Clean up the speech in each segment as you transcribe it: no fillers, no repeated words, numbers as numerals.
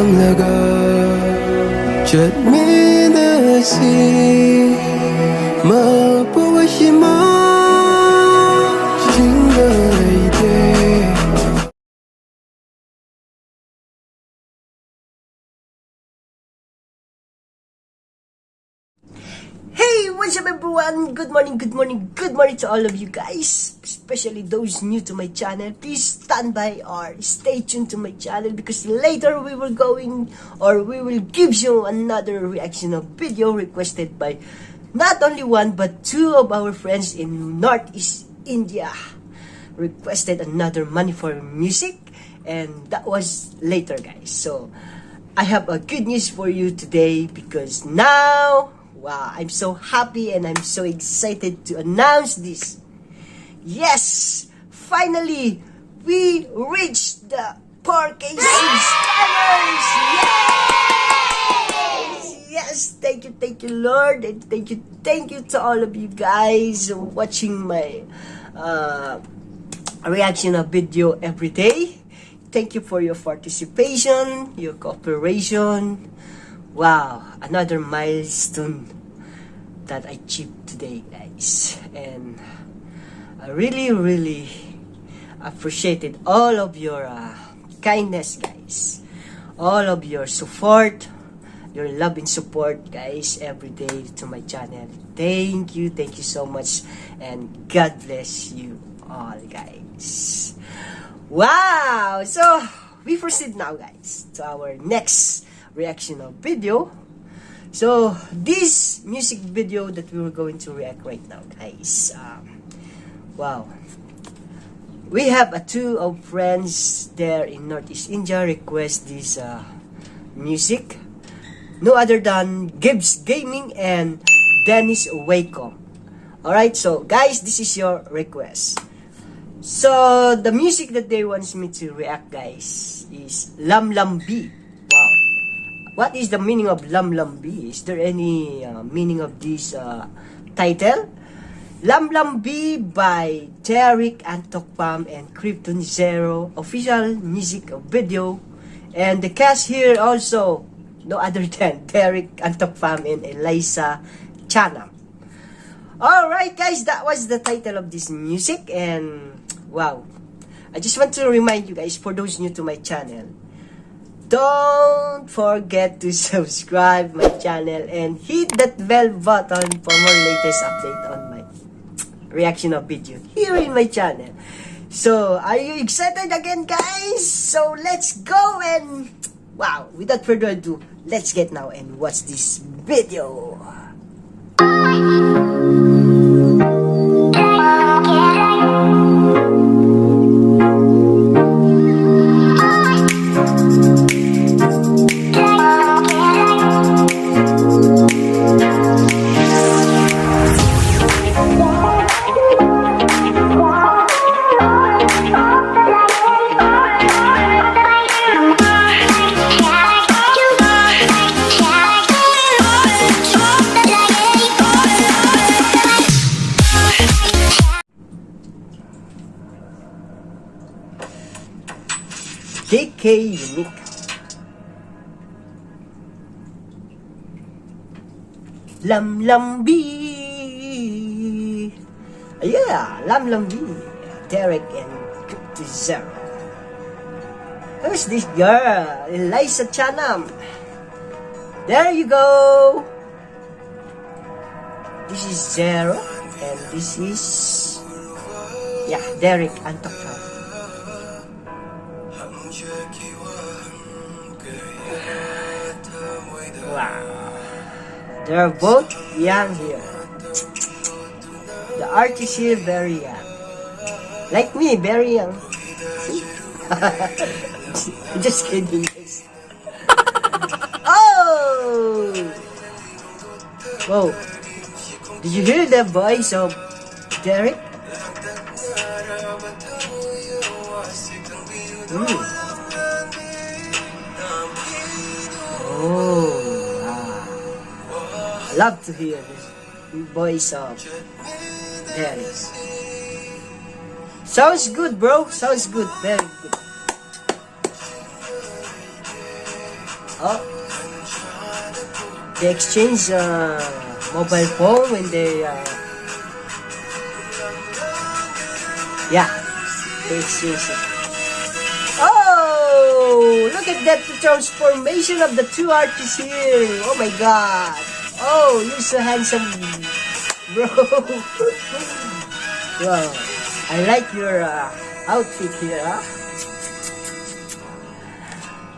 लगा चट में दसी 마포시마 싱가이데 Hey, what's up everyone? Good morning, good morning, good morning to all of you guys, especially those new to my channel. Please stand by or stay tuned to my channel because later we will give you another reaction of video requested by not only one but two of our friends in Northeast India. Requested another Manipuri music, and that was later, guys. So I have a good news for you today because now, wow, I'm so happy and I'm so excited to announce this. Yes, finally, we reached the 4K subscribers! Yes, thank you, Lord, and thank you to all of you guys watching my reaction of video every day. Thank you for your participation, your cooperation. Wow, another milestone that I achieved today, guys. And I really appreciated all of your kindness, guys. All of your support, your love and support, guys, every day to my channel. Thank you so much. And God bless you all, guys. Wow! So, we proceed now, guys, to our next reaction of video. So this music video that we were going to react right now, guys, wow, we have two of friends there in Northeast India request this music, no other than Gibbs Gaming and Dennis Wacom. Alright, so guys, this is your request. So the music that they wants me to react, guys, is Lamlanbi. Wow. What is the meaning of Lamlanbi? Is there any meaning of this title? Lamlanbi by Derrick, Athokpam, and Krypto official music video. And the cast here also, no other than Derrick, Athokpam, and Eliza Chanam. Alright guys, that was the title of this music. And wow, I just want to remind you guys, for those new to my channel, don't forget to subscribe my channel and hit that bell button for more latest update on my reaction of video here in my channel. So, are you excited again, guys? So, let's go and wow, without further ado, let's get now and watch this video. JK Unique. Lamlanbi. Yeah, Lamlanbi. Derrick and Krypto. Who's this girl? Eliza Chanam. There you go. This is Zero, and this is, yeah, Derrick and Athokpam. Wow, they're both young here. The artist here very young, like me, very young. See? Just kidding, guys. Oh, whoa! Did you hear the voice of Derrick? Oh, wow. I love to hear this voice of Derrick. Sounds good, bro. Sounds good. Very good. Oh, they exchange mobile phone when they yeah, they exchange it. Oh, look at that transformation of the two artists here. Oh my god. Oh, you're so handsome, bro. Wow, I like your outfit here, huh?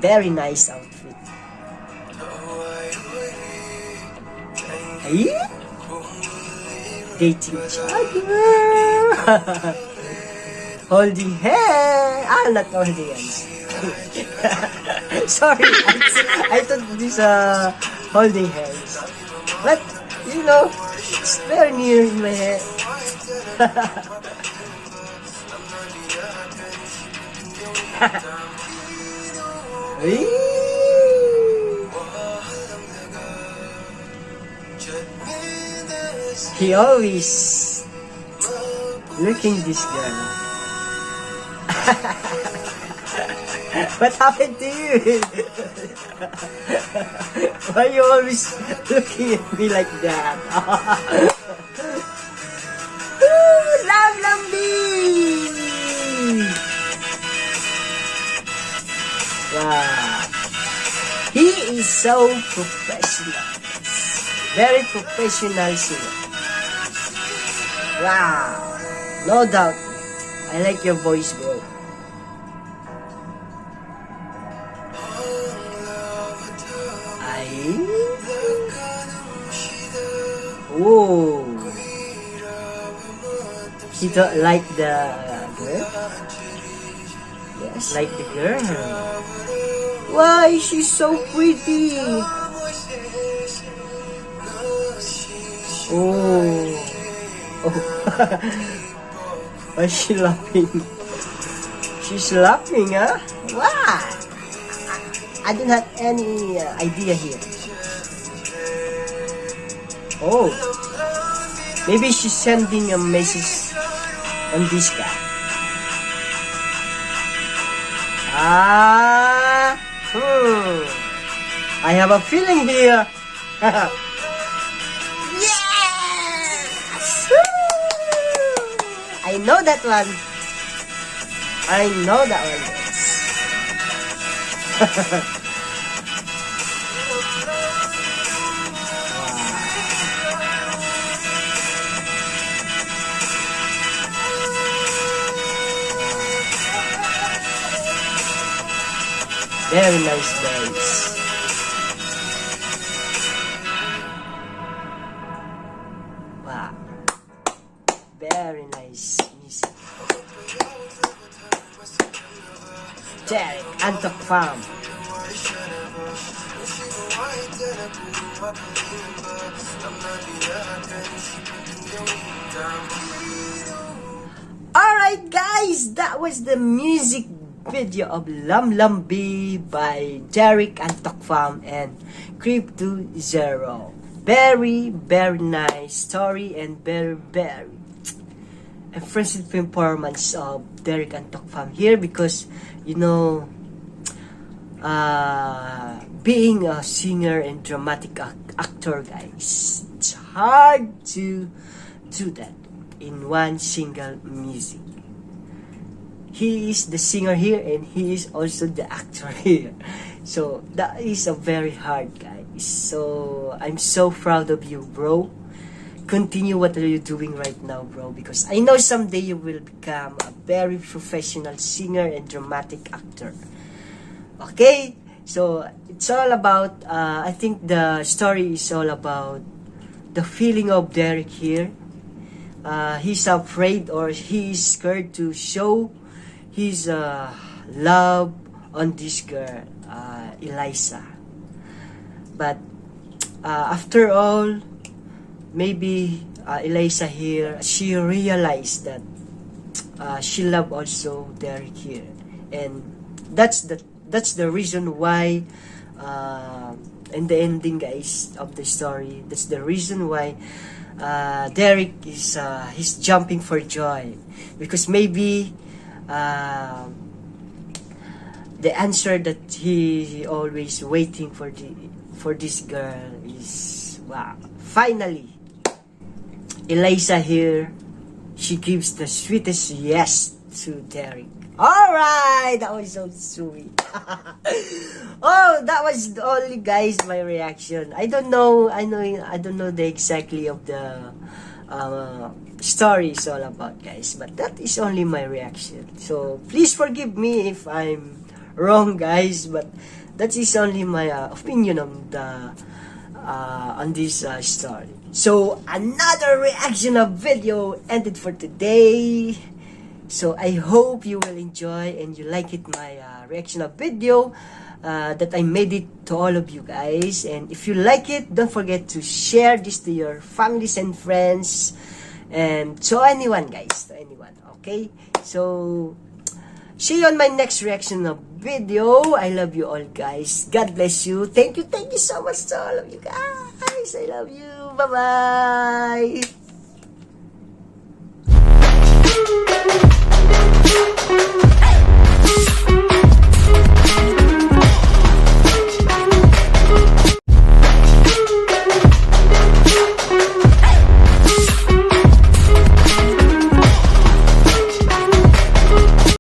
Very nice outfit. Hey? Dating each other. Holding hands. Ah, not holding hands. Sorry, I thought this holding hands. But, you know, it's very near in my head. He always looking this girl. What happened to you? Why you always looking at me like that? Lamlanbi! Wow. He is so professional. Very professional singer. Wow. No doubt. I like your voice, bro. Oh, he don't like the girl? Yes, like the girl. Why, she's so pretty. Oh, oh. Why is she laughing? She's laughing, huh? Wow. I don't have any idea here. Oh, maybe she's sending a message on this guy. I have a feeling here. Yes! I know that one. I know that one. Very nice bass. Wow. Very nice music. Derrick, Athokpam. Alright guys, that was the music video of Lamlanbi by Derrick, Athokpam and Krypto. Very nice story and very impressive performance of Derrick and Athokpam here, because you know, being a singer and dramatic actor, guys, it's hard to do that in one single music. He is the singer here and he is also the actor here. So that is a very hard, guys. So I'm so proud of you, bro. Continue what are you doing right now, bro, because I know someday you will become a very professional singer and dramatic actor. Okay? So it's all about, I think the story is all about the feeling of Derrick here. He's afraid or he's scared to show his love on this girl, Eliza. But after all, maybe Eliza here, she realized that she loved also Derrick here, and that's the reason why in the ending, guys, of the story, that's the reason why Derrick is he's jumping for joy, because maybe the the answer that he always waiting for this girl is, wow, finally Eliza here, she gives the sweetest yes to Derrick. Alright, that was so sweet. Oh, that was only, guys, my reaction. I don't know the exactly of the story is all about, guys, but that is only my reaction. So please forgive me if I'm wrong, guys, but that is only my opinion on the on this story. So another reaction of video ended for today. So I hope you will enjoy and you like it, my reaction of video that I made it to all of you guys. And if you like it, don't forget to share this to your families and friends, and to anyone, guys, to anyone. Okay, so see you on my next reaction of video. I love you all, guys. God bless you. Thank you so much to all of you guys. I love you. Bye bye.